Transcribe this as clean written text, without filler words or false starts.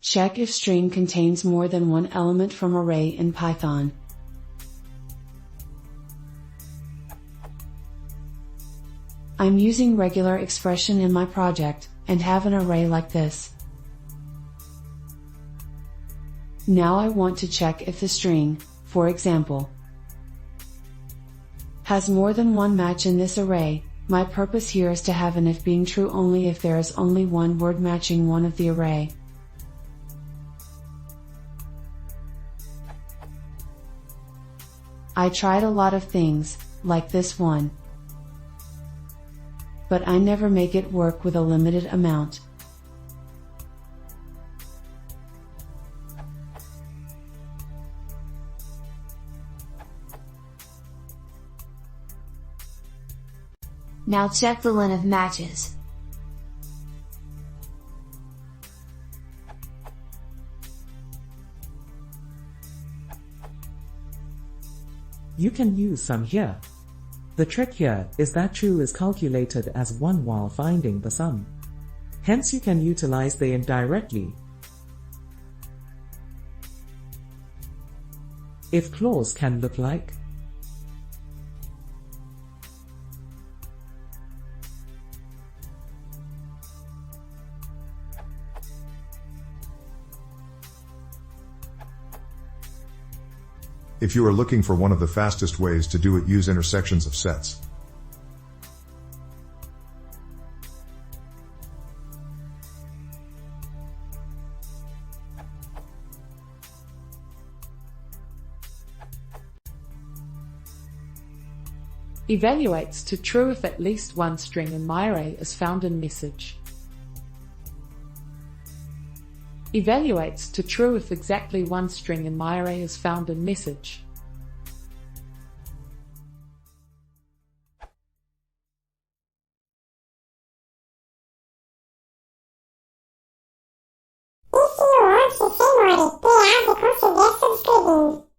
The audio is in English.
Check if string contains more than one element from array in Python. I'm using regular expression in my project, and have an array like this. Now I want to check if the string, for example, has more than one match in this array. My purpose here is to have an if being true only if there is only one word matching one of the array. I tried a lot of things, like this one, but I never make it work with a limited amount. Now check the length of matches. You can use sum here. The trick here is that true is calculated as 1 while finding the sum. Hence you can utilize the int directly. If clause can look like If you are looking for one of the fastest ways to do it, use intersections of sets. Evaluates to true if at least one string in my array is found in message. Evaluates to true if exactly one string in my array is found in message. If you want to see more, please subscribe.